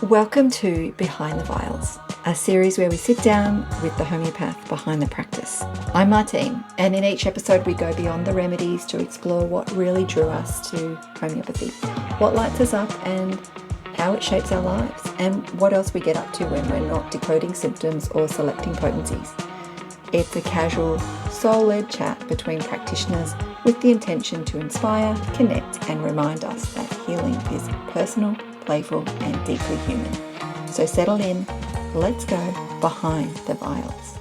Welcome to Behind the Vials, a series where we sit down with the homeopath behind the practice. I'm Martine, and in each episode we go beyond the remedies to explore what really drew us to homeopathy, what lights us up and how it shapes our lives, and what else we get up to when we're not decoding symptoms or selecting potencies. It's a casual, soul-led chat between practitioners with the intention to inspire, connect, and remind us that healing is personal, playful, and deeply human. So settle in, let's go behind the vials.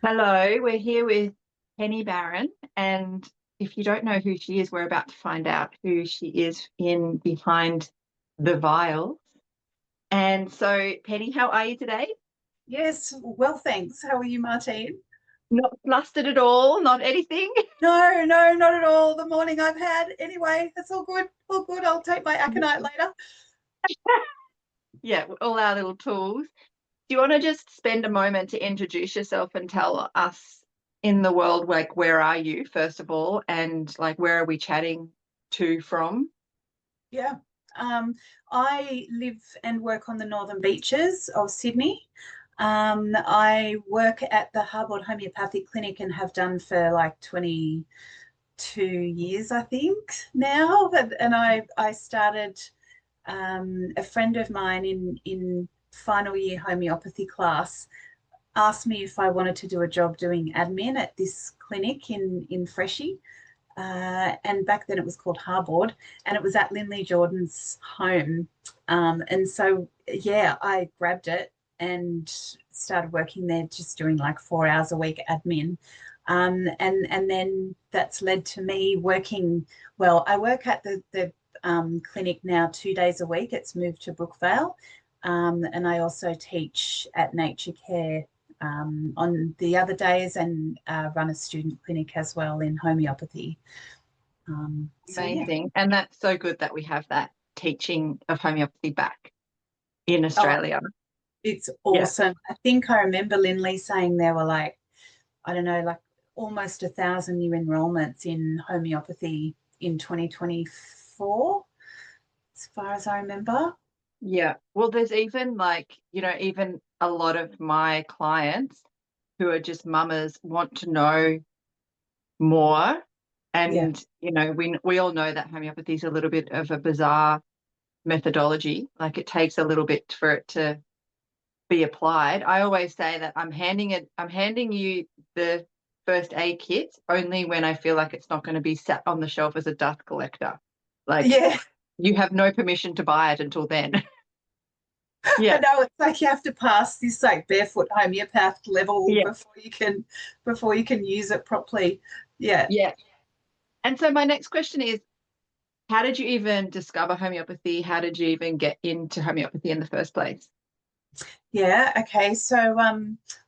Hello, we're here with Penny Barron, and if you don't know who she is, we're about to find out who she is in Behind the Vials. And so, Penny, how are you today? Yes, well, thanks. How are you, Martine? Not flustered at all, not anything? No, not at all. The morning I've had. Anyway, it's all good. All good. I'll take my aconite later. Yeah, all our little tools. Do you want to just spend a moment to introduce yourself and tell us in the world, like, where are you, first of all, and like, where are we chatting to from? Yeah. I live and work on the northern beaches of Sydney. I work at the Harbord Homeopathic Clinic and have done for like 22 years, I think, now. And I started a friend of mine in final year homeopathy class asked me if I wanted to do a job doing admin at this clinic in Freshie. And back then it was called Harbord, and it was at Linley Jordan's home. And so, yeah, I grabbed it and started working there, just doing like 4 hours a week admin. And then that's led to me working. Well, I work at the clinic now 2 days a week. It's moved to Brookvale. And I also teach at Nature Care on the other days and run a student clinic as well in homeopathy. Yeah. Amazing. And that's so good that we have that teaching of homeopathy back in Oh, Australia. it's Yeah. awesome. I think I remember Linley saying there were like, I don't know, like almost 1,000 new enrollments in homeopathy in 2024, as far as I remember. Yeah. Well, there's even like, even a lot of my clients who are just mamas want to know more. Yeah. And, we all know that homeopathy is a little bit of a bizarre methodology. Like it takes a little bit for it to be applied. I always say that I'm handing you the first aid kit only when I feel like it's not going to be sat on the shelf as a dust collector. Like Yeah. you have no permission to buy it until then. I Yeah. know it's like you have to pass this like barefoot homeopath level Yeah. before you can use it properly. Yeah. Yeah. And so my next question is, how did you even discover homeopathy? How did you even get into homeopathy in the first place? Yeah, okay. So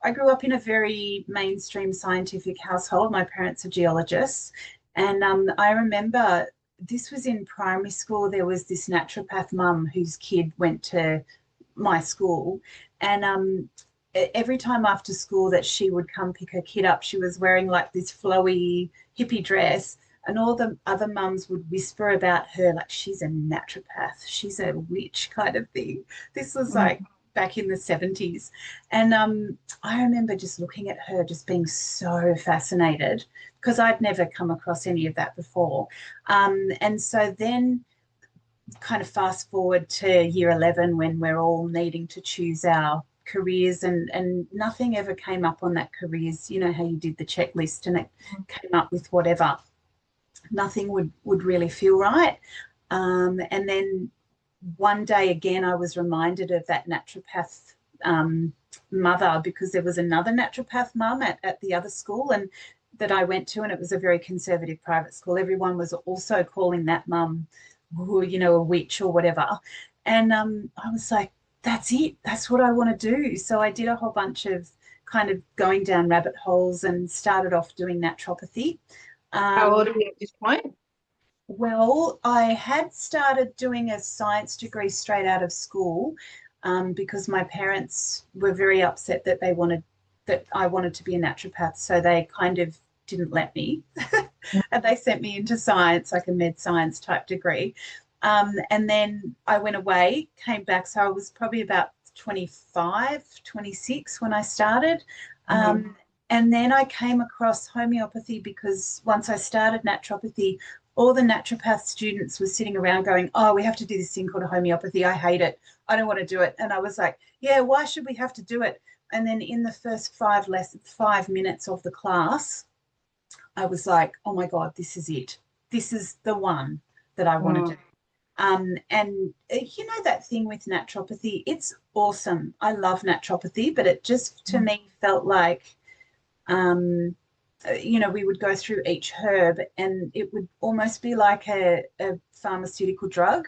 I grew up in a very mainstream scientific household. My parents are geologists. And I remember this was in primary school. There was this naturopath mum whose kid went to my school. And every time after school that she would come pick her kid up, she was wearing like this flowy hippie dress. And all the other mums would whisper about her, like, she's a naturopath, she's a witch kind of thing. This was like back in the 70s. And I remember just looking at her, just being so fascinated because I'd never come across any of that before. And so then, kind of fast forward to year 11 when we're all needing to choose our careers, and nothing ever came up on that careers. You know how you did the checklist and it came up with whatever. Nothing would really feel right. And then one day again, I was reminded of that naturopath mother because there was another naturopath mum at the other school and that I went to, and it was a very conservative private school. Everyone was also calling that mum, a witch or whatever. And I was like, that's it. That's what I want to do. So I did a whole bunch of kind of going down rabbit holes and started off doing naturopathy. How Um, old are you at this point? well, I had started doing a science degree straight out of school because my parents were very upset that I wanted to be a naturopath, so they kind of didn't let me, and they sent me into science, like a med science type degree. And then I went away, came back. So I was probably about 25, 26 when I started. Mm-hmm. And then I came across homeopathy because once I started naturopathy, all the naturopath students were sitting around going, "Oh, we have to do this thing called homeopathy. I hate it. I don't want to do it." And I was like, "Yeah, why should we have to do it?" And then in the first 5 minutes of the class, I was like, "Oh my God, this is it. This is the one that I want to do." And you know that thing with naturopathy, it's awesome. I love naturopathy, but it just to me felt like, um, we would go through each herb and it would almost be like a pharmaceutical drug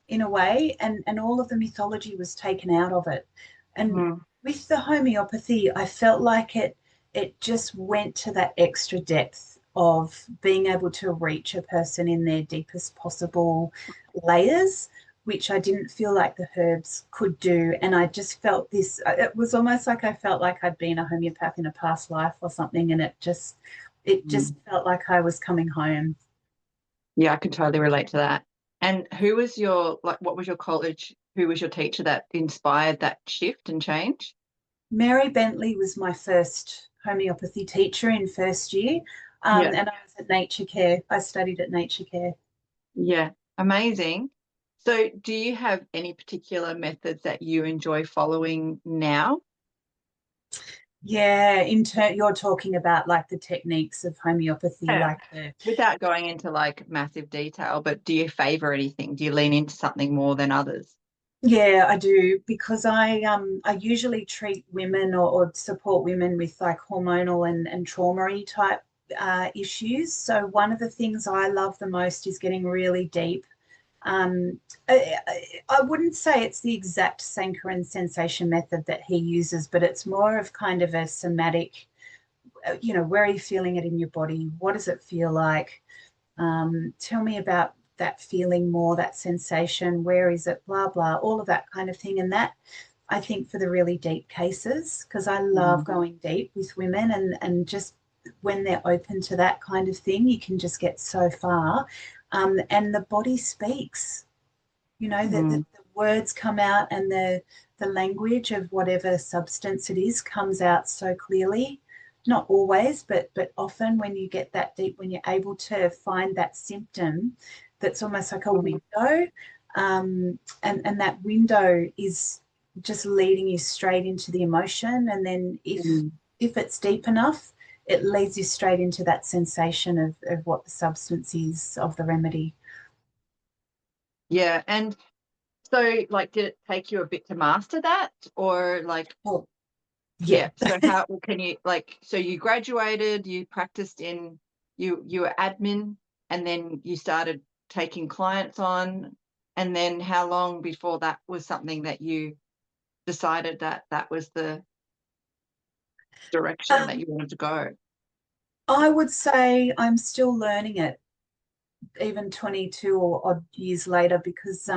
in a way, and all of the mythology was taken out of it. And Mm-hmm. with the homeopathy, I felt like it just went to that extra depth of being able to reach a person in their deepest possible layers, which I didn't feel like the herbs could do. And I just felt this, it was almost like I felt like I'd been a homeopath in a past life or something, and it just felt like I was coming home. Yeah, I can totally relate to that. And who was your, like, what was your college? Who was your teacher that inspired that shift and change? Mary Bentley was my first homeopathy teacher in first year, Yeah. and I was at Nature Care. I studied at Nature Care. Yeah, amazing. So, do you have any particular methods that you enjoy following now? Yeah, you're talking about like the techniques of homeopathy, Yeah. like the Without going into like massive detail, but do you favor anything? Do you lean into something more than others? yeah, I do because I usually treat women or support women with like hormonal and trauma type issues. So one of the things I love the most is getting really deep. Um, I wouldn't say it's the exact Sankaran sensation method that he uses, but it's more of kind of a somatic, where are you feeling it in your body? What does it feel like? Tell me about that feeling more, that sensation. Where is it? Blah, blah, all of that kind of thing. And that, I think, for the really deep cases, because I love Mm. going deep with women and just when they're open to that kind of thing, you can just get so far. And the body speaks, the Mm. words come out and the language of whatever substance it is comes out so clearly. Not always, but often when you get that deep, when you're able to find that symptom that's almost like a Mm. window, and that window is just leading you straight into the emotion. And then Mm. if it's deep enough, it leads you straight into that sensation of what the substance is of the remedy. Yeah. And so, like, did it take you a bit to master that? Or, like, Oh, yeah. yeah. So, how well, can you, like, so you graduated, you practiced in, you were admin, and then you started taking clients on. And then how long before that was something that you decided that that was the direction that Um, you wanted to go? I would say I'm still learning it, even 22 or odd years later, because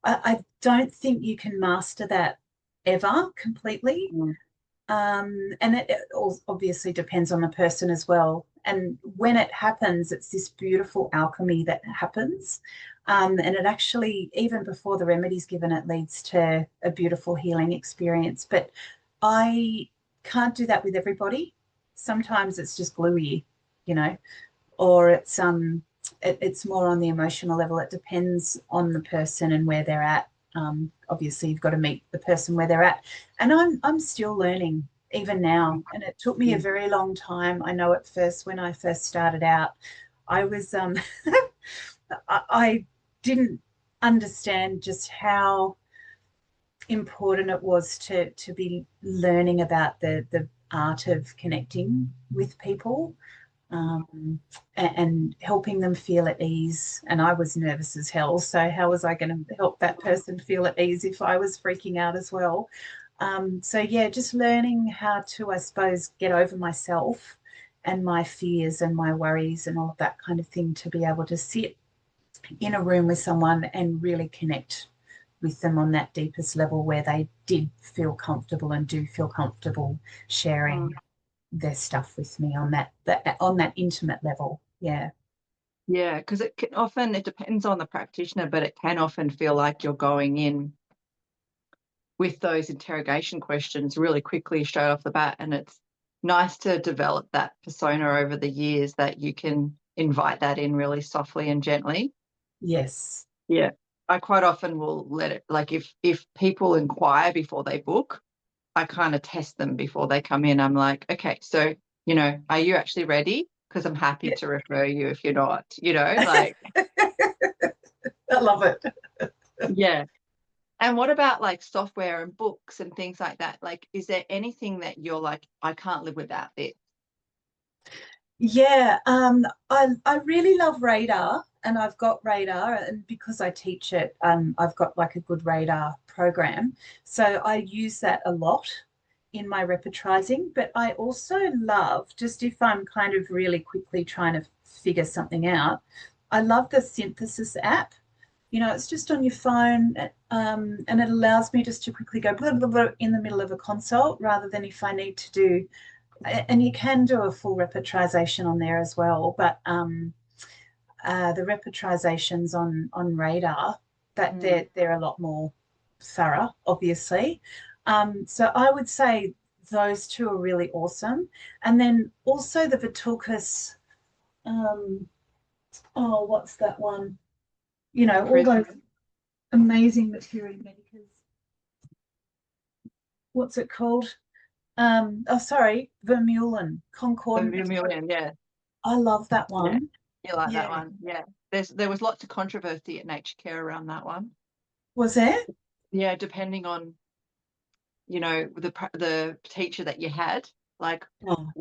I don't think you can master that ever completely. Mm. And it obviously depends on the person as well. And when it happens, it's this beautiful alchemy that happens. And it actually, even before the remedy's given, it leads to a beautiful healing experience. But I can't do that with everybody. Sometimes it's just gluey, you know, or it's more on the emotional level. It depends on the person and where they're at. Obviously, you've got to meet the person where they're at, and I'm still learning even now. And it took me a Mm. very long time. I know at first when I first started out, I was I didn't understand just how important it was to be learning about the art of connecting with people, and helping them feel at ease. And I was nervous as hell. So, how was I going to help that person feel at ease if I was freaking out as well? So, yeah, just learning how to, I suppose, get over myself and my fears and my worries and all of that kind of thing to be able to sit in a room with someone and really connect with them on that deepest level where they did feel comfortable and do feel comfortable sharing Mm. their stuff with me on that intimate level. Yeah. Yeah, because it depends on the practitioner, but it can often feel like you're going in with those interrogation questions really quickly straight off the bat. And it's nice to develop that persona over the years that you can invite that in really softly and gently. Yes. Yeah. I quite often will let it, like if people inquire before they book, I kind of test them before they come in. I'm like, okay, so, are you actually ready? Because I'm happy Yeah. to refer you if you're not, like, I love it. yeah. And what about like software and books and things like that? Like, is there anything that you're like, I can't live without this? Yeah, I really love radar, and I've got radar, and because I teach it, I've got like a good radar program. So I use that a lot in my repertorizing, but I also love, just if I'm kind of really quickly trying to figure something out, I love the synthesis app. It's just on your phone, and it allows me just to quickly go blah, blah, blah in the middle of a consult rather than if I need to do, and you can do a full repertorization on there as well, but the repertorizations on radar, that Mm. they're a lot more thorough, obviously. So I would say those two are really awesome, and then also the Vitulcus. Um, oh, what's that one? All those Prism, amazing materia medicas. What's it called? Oh, sorry, Vermeulen, the Concord materia. Vermilion, yeah. I love that Yeah. one. You like that Yeah. one? Yeah. There was lots of controversy at Nature Care around that one. Was there? Yeah, depending on, the teacher that you had, like, Oh,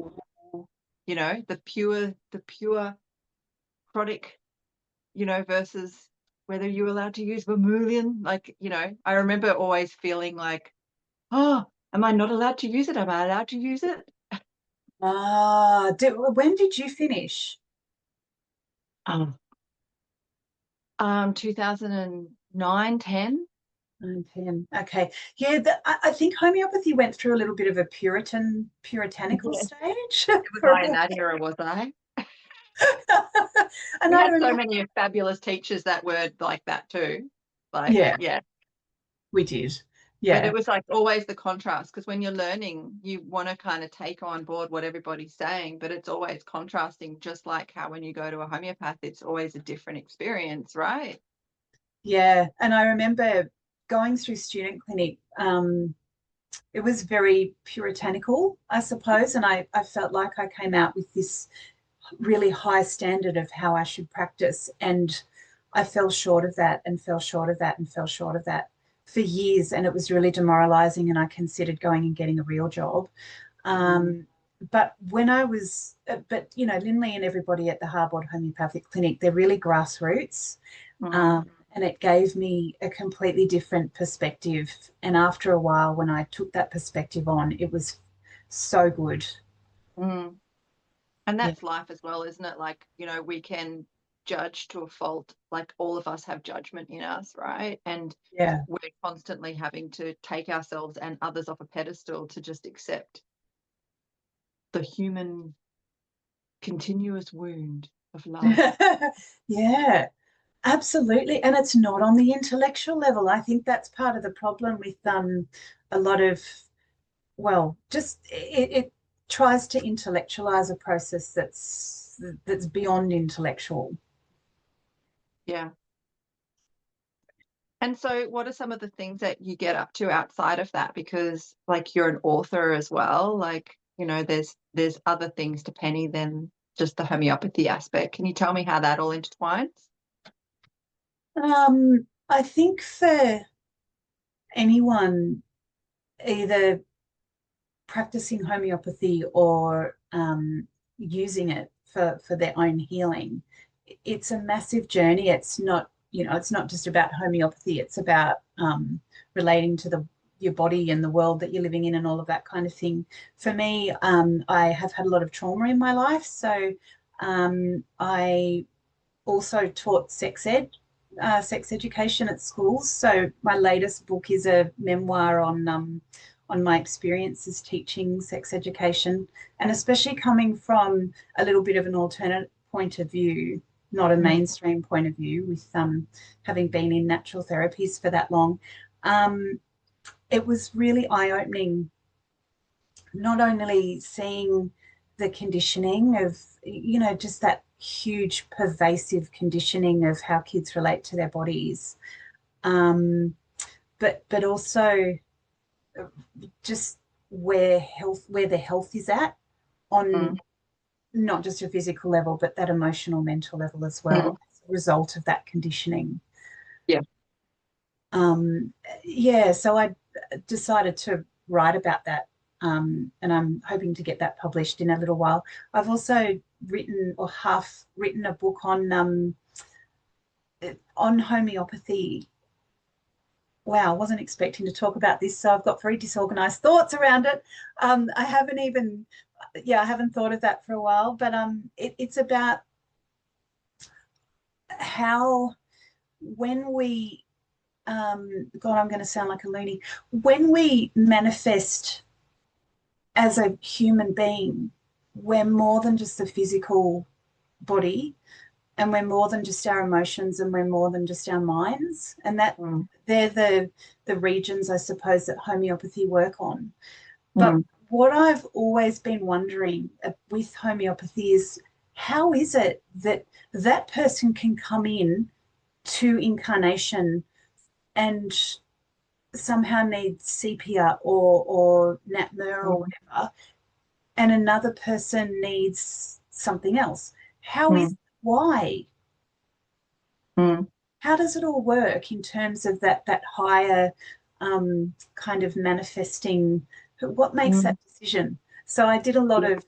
the pure product, versus whether you're allowed to use vermilion. Like, I remember always feeling like, oh, am I not allowed to use it? Am I allowed to use it? when did you finish? Um, 2009, 10. 10. Okay. Yeah, I think homeopathy went through a little bit of a puritanical Yeah. stage Was for I in a that era, was I? while. And We I had so remember, many fabulous teachers that were like that too. Like, yeah, yeah. we did. But it Yeah. was like always the contrast, because when you're learning, you want to kind of take on board what everybody's saying, but it's always contrasting, just like how when you go to a homeopath, it's always a different experience, right? Yeah. And I remember going through student clinic. It was very puritanical, I suppose. And I felt like I came out with this really high standard of how I should practice. And I fell short of that and fell short of that and fell short of that for years. And it was really demoralizing. And I considered going and getting a real job. Mm. But when I was, Lindley and everybody at the Harbord Homeopathic Clinic, they're really grassroots. Mm. And it gave me a completely different perspective. And after a while, when I took that perspective on, it was so good. Mm. And Yeah. that's life as well, isn't it? Like, we can judge to a fault. Like, all of us have judgment in us, right? And Yeah. we're constantly having to take ourselves and others off a pedestal to just accept the human continuous wound of life. Yeah, absolutely. And it's not on the intellectual level. I think that's part of the problem with a lot of, well, just it tries to intellectualize a process that's beyond intellectual. Yeah. And so what are some of the things that you get up to outside of that? Because like you're an author as well, like, there's other things to Penny than just the homeopathy aspect. Can you tell me how that all intertwines? I think for anyone either practicing homeopathy or using it for their own healing, it's a massive journey. It's not just about homeopathy. It's about relating to your body and the world that you're living in and all of that kind of thing. For me, I have had a lot of trauma in my life, so I also taught sex education at schools. So my latest book is a memoir on my experiences teaching sex education, and especially coming from a little bit of an alternate point of view. not a mainstream point of view with having been in natural therapies for that long. It was really eye-opening, not only seeing the conditioning of, just that huge pervasive conditioning of how kids relate to their bodies, but also just where the health is at on not just a physical level, but that emotional, mental level as well, as a result of that conditioning. Yeah. So I decided to write about that, and I'm hoping to get that published in a little while. I've also written or half written a book on homeopathy. Wow, I wasn't expecting to talk about this, so I've got very disorganized thoughts around it. I haven't thought of that for a while, but it's about how when we God, I'm going to sound like a loony. When we manifest as a human being, we're more than just the physical body, and we're more than just our emotions, and we're more than just our minds. And that they're the regions, I suppose, that homeopathy work on. But what I've always been wondering with homeopathy is, how is it that that person can come in to incarnation and somehow need sepia or natmur or whatever, and another person needs something else? How is why? How does it all work in terms of that higher kind of manifesting? What makes that decision? So I did a lot of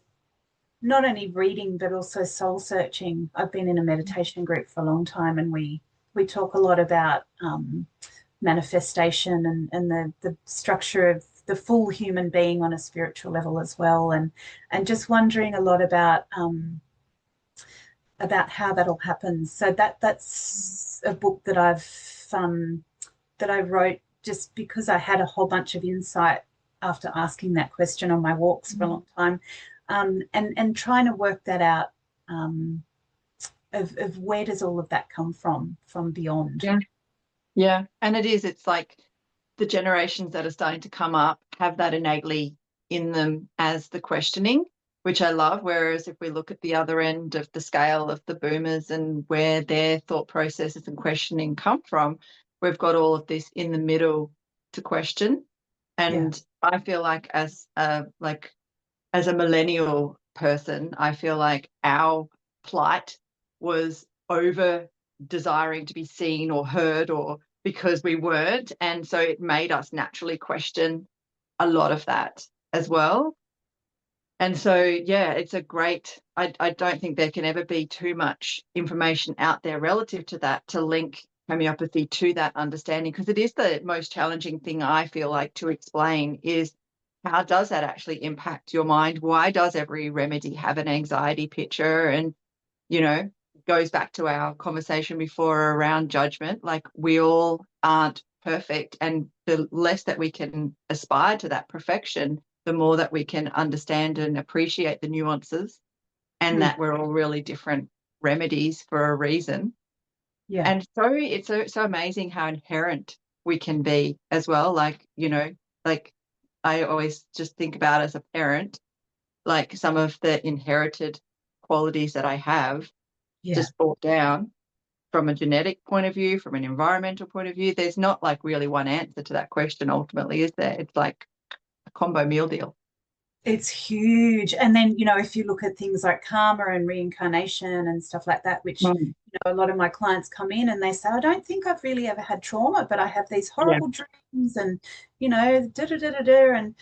not only reading but also soul searching. I've been in a meditation group for a long time, and we talk a lot about manifestation and the structure of the full human being on a spiritual level as well, and just wondering a lot about how that all happens. So that's a book that I wrote just because I had a whole bunch of insight after asking that question on my walks for a long time, and trying to work that out, of where does all of that come from beyond. Yeah. And it's like the generations that are starting to come up have that innately in them as the questioning, which I love. Whereas if we look at the other end of the scale of the boomers and where their thought processes and questioning come from, we've got all of this in the middle to question. And I feel like as a millennial person, I feel like our plight was over desiring to be seen or heard, or because we weren't. And so it made us naturally question a lot of that as well. And so, it's a great, I don't think there can ever be too much information out there relative to that to link homeopathy to that understanding, because it is the most challenging thing I feel like to explain is, how does that actually impact your mind? Why does every remedy have an anxiety picture? And, goes back to our conversation before around judgment. Like, we all aren't perfect. And the less that we can aspire to that perfection, the more that we can understand and appreciate the nuances, and that we're all really different remedies for a reason. Yeah. And so it's so amazing how inherent we can be as well. Like, like I always just think about as a parent, like some of the inherited qualities that I have just brought down from a genetic point of view, from an environmental point of view. There's not like really one answer to that question ultimately, is there? It's like a combo meal deal. It's huge. And then, if you look at things like karma and reincarnation and stuff like that, which, a lot of my clients come in and they say, I don't think I've really ever had trauma, but I have these horrible dreams and, da da da da da. And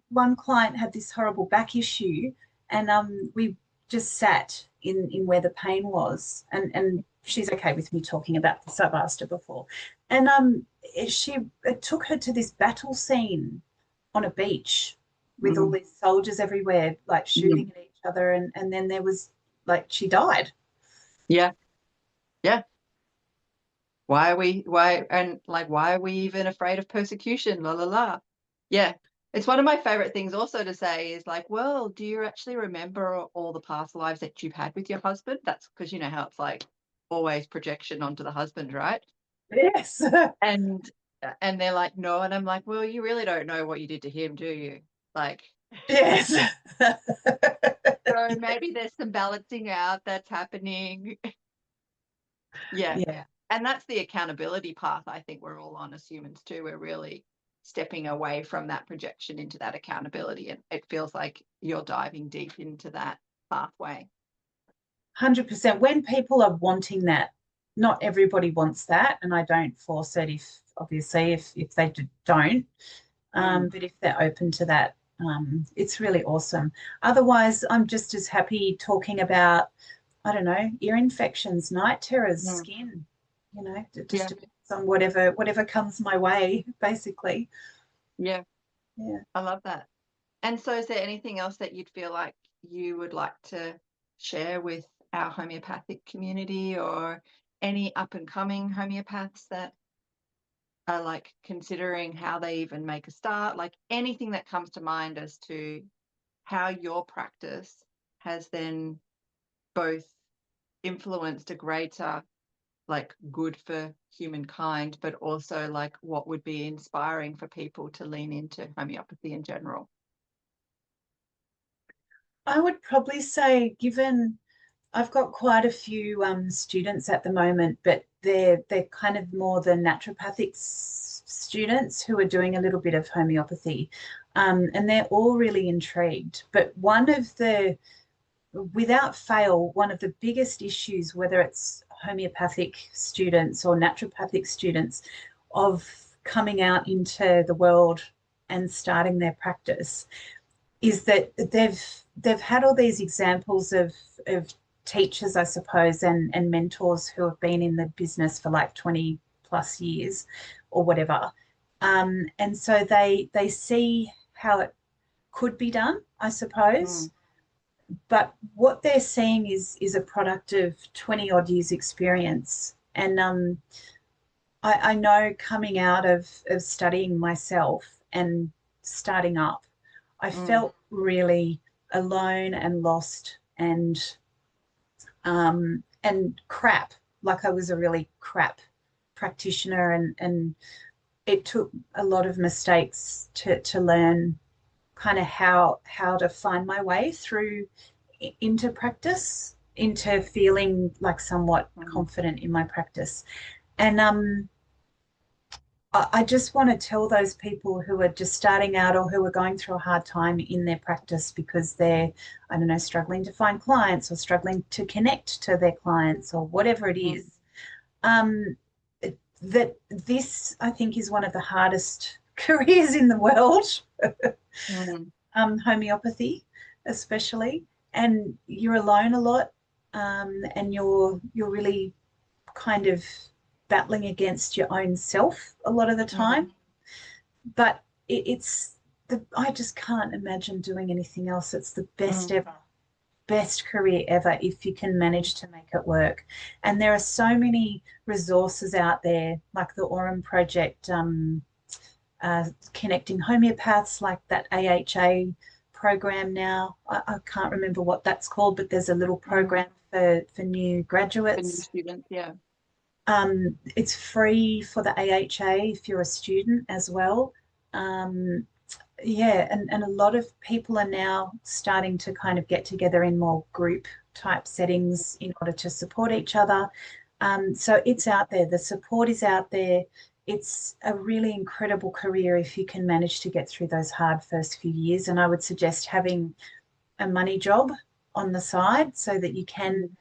one client had this horrible back issue, and we just sat in where the pain was, and she's okay with me talking about this. I've asked her before. And it took her to this battle scene on a beach with all these soldiers everywhere, like shooting at each other. And then there was, like, she died. Yeah. Yeah. Why are we even afraid of persecution? La, la, la. Yeah. It's one of my favorite things also to say is like, well, do you actually remember all the past lives that you've had with your husband? That's because you know how it's like always projection onto the husband, right? Yes. And they're like, no. And I'm like, well, you really don't know what you did to him, do you? Like, Yes. so maybe there's some balancing out that's happening. Yeah. Yeah. And that's the accountability path I think we're all on as humans too. We're really stepping away from that projection into that accountability. And it feels like you're diving deep into that pathway. 100%. When people are wanting that, not everybody wants that, and I don't force it if obviously if they don't. But if they're open to that, it's really awesome. Otherwise, I'm just as happy talking about, I don't know, ear infections, night terrors, skin, it just depends on whatever comes my way, basically. Yeah. Yeah. I love that. And so is there anything else that you'd feel like you would like to share with our homeopathic community or any up and coming homeopaths that are like considering how they even make a start, like anything that comes to mind as to how your practice has then both influenced a greater like good for humankind, but also like what would be inspiring for people to lean into homeopathy in general? I would probably say, given I've got quite a few students at the moment, but they're kind of more the naturopathic students who are doing a little bit of homeopathy, and they're all really intrigued. But without fail, one of the biggest issues, whether it's homeopathic students or naturopathic students, of coming out into the world and starting their practice is that they've had all these examples of teachers, I suppose, and mentors who have been in the business for like 20 plus years or whatever. And so they see how it could be done, I suppose. But what they're seeing is a product of 20 odd years experience. And I know coming out of studying myself and starting up, I felt really alone and lost and crap, like I was a really crap practitioner, and it took a lot of mistakes to learn kind of how to find my way through into practice, into feeling like somewhat confident in my practice. And I just want to tell those people who are just starting out or who are going through a hard time in their practice because they're, I don't know, struggling to find clients or struggling to connect to their clients or whatever it is, that this, I think, is one of the hardest careers in the world, homeopathy especially. And you're alone a lot, and you're really kind of battling against your own self a lot of the time. But I just can't imagine doing anything else. It's the best ever, best career ever if you can manage to make it work. And there are so many resources out there, like the Aurum Project, connecting homeopaths, like that AHA program now. I can't remember what that's called, but there's a little program for new graduates. For new students, yeah. It's free for the AHA if you're a student as well. Yeah, and a lot of people are now starting to kind of get together in more group type settings in order to support each other. So it's out there. The support is out there. It's a really incredible career if you can manage to get through those hard first few years. And I would suggest having a money job on the side so that you can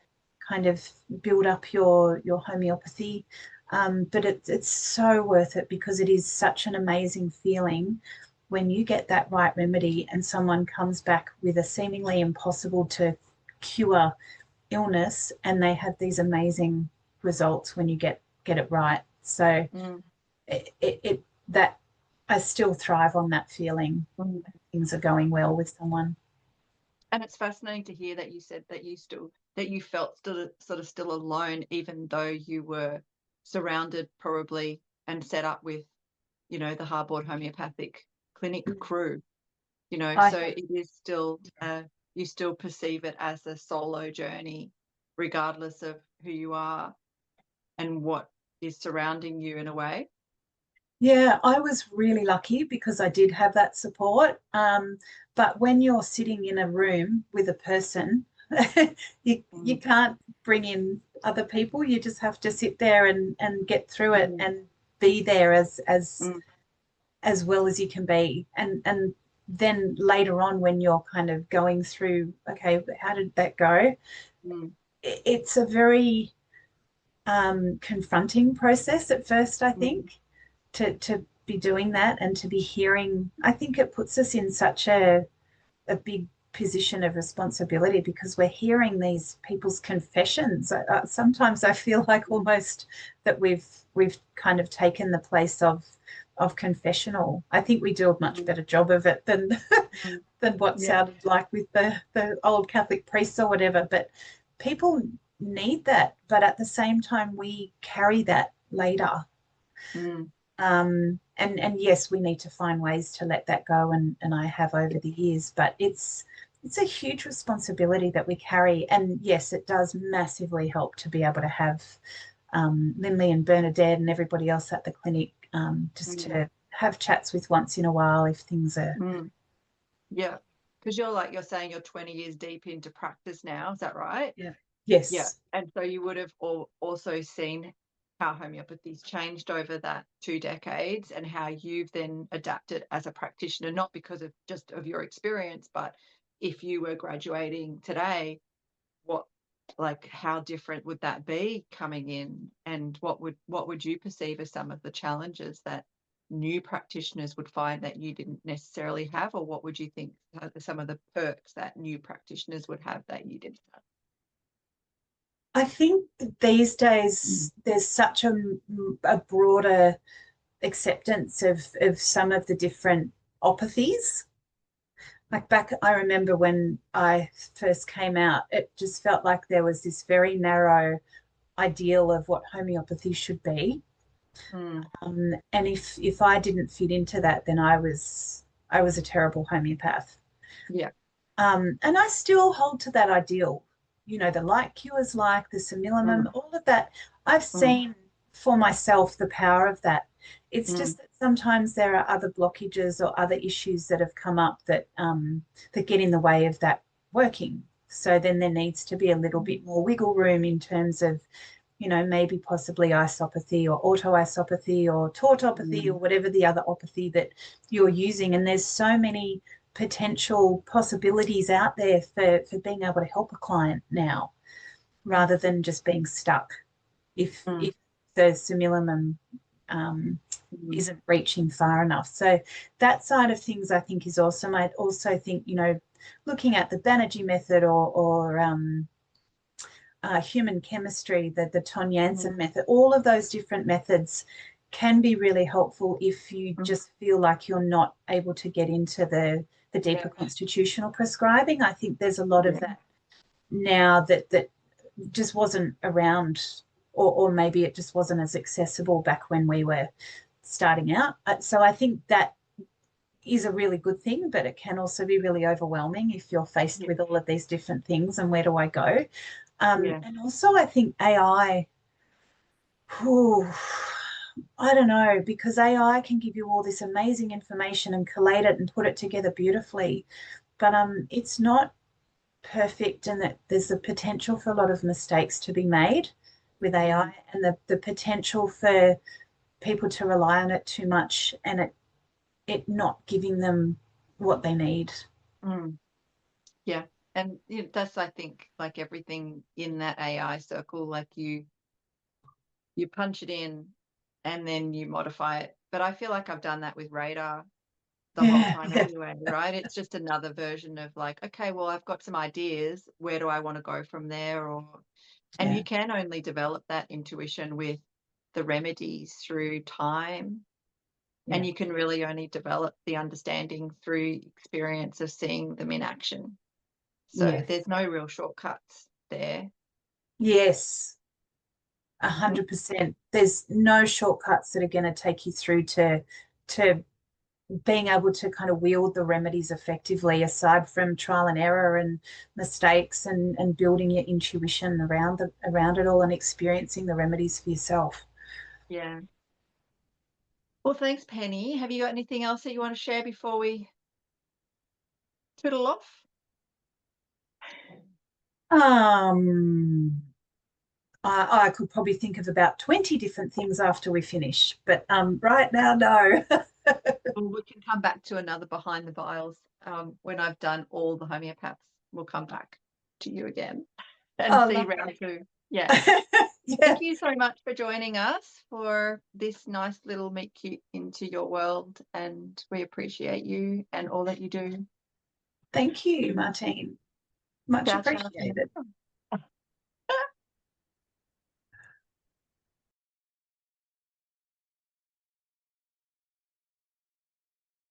kind of build up your homeopathy. But it's so worth it because it is such an amazing feeling when you get that right remedy and someone comes back with a seemingly impossible to cure illness and they have these amazing results when you get it right. So that I still thrive on that feeling when things are going well with someone. And it's fascinating to hear that you said that you felt still alone, even though you were surrounded probably and set up with, the Harbord Homeopathic clinic crew, you know, I so it is still, you still perceive it as a solo journey, regardless of who you are and what is surrounding you in a way. Yeah, I was really lucky because I did have that support. But when you're sitting in a room with a person, you can't bring in other people. You just have to sit there and get through it and be there as well as you can be. And then later on, when you're kind of going through, okay, how did that go? It's a very confronting process at first, I think, to be doing that and to be hearing. I think it puts us in such a big position of responsibility because we're hearing these people's confessions. Sometimes I feel like almost that we've kind of taken the place of confessional. I think we do a much better job of it than than what sounded like with the old Catholic priests or whatever. But people need that, but at the same time we carry that later. And yes, we need to find ways to let that go, and I have over the years, but it's a huge responsibility that we carry. And yes, it does massively help to be able to have Lindley and Bernadette and everybody else at the clinic, just to have chats with once in a while if things are. Yeah, because you're saying you're 20 years deep into practice now, is that right? Yeah. Yes. Yeah, and so you would have also seen how homeopathy's changed over that 2 decades and how you've then adapted as a practitioner, not because of just of your experience, but if you were graduating today, how different would that be coming in, and what would you perceive as some of the challenges that new practitioners would find that you didn't necessarily have, or what would you think are some of the perks that new practitioners would have that you didn't have? I think these days there's such a broader acceptance of some of the different opathies. Like back, I remember when I first came out, it just felt like there was this very narrow ideal of what homeopathy should be. And if I didn't fit into that, then I was a terrible homeopath. Yeah. And I still hold to that ideal. You know, the light cures like the simillimum, all of that. I've seen for myself the power of that. It's just that sometimes there are other blockages or other issues that have come up that that get in the way of that working. So then there needs to be a little bit more wiggle room in terms of, you know, maybe possibly isopathy or autoisopathy or tautopathy or whatever the other opathy that you're using. And there's so many potential possibilities out there for being able to help a client now, rather than just being stuck if the simillimum isn't reaching far enough. So that side of things I think is awesome. I also think, you know, looking at the Banerjee method or human chemistry, the Ton Janssen method, all of those different methods can be really helpful if you just feel like you're not able to get into the deeper constitutional prescribing. I think there's a lot of that now that just wasn't around, or maybe it just wasn't as accessible back when we were starting out. So I think that is a really good thing, but it can also be really overwhelming if you're faced with all of these different things and where do I go? And also I think AI, I don't know, because AI can give you all this amazing information and collate it and put it together beautifully, but it's not perfect, and that there's the potential for a lot of mistakes to be made with AI, and the potential for people to rely on it too much and it not giving them what they need. Yeah. And that's, I think, like everything in that AI circle, like you punch it in and then you modify it. But I feel like I've done that with radar the whole time anyway, right? It's just another version of like, okay, well, I've got some ideas. Where do I want to go from there? And you can only develop that intuition with the remedies through time. And you can really only develop the understanding through experience of seeing them in action. So there's no real shortcuts there. Yes, 100%. There's no shortcuts that are going to take you through to being able to kind of wield the remedies effectively, aside from trial and error and mistakes, and building your intuition around it all and experiencing the remedies for yourself. Yeah. Well, thanks, Penny. Have you got anything else that you want to share before we toodle off? I could probably think of about 20 different things after we finish, but right now, no. Well, we can come back to another behind the vials when I've done all the homeopaths. We'll come back to you again and see Lovely. round 2. Yeah. Yeah. Thank you so much for joining us for this nice little meet cute into your world, and we appreciate you and all that you do. Thank you, Martine. Much Ciao, ciao. appreciated.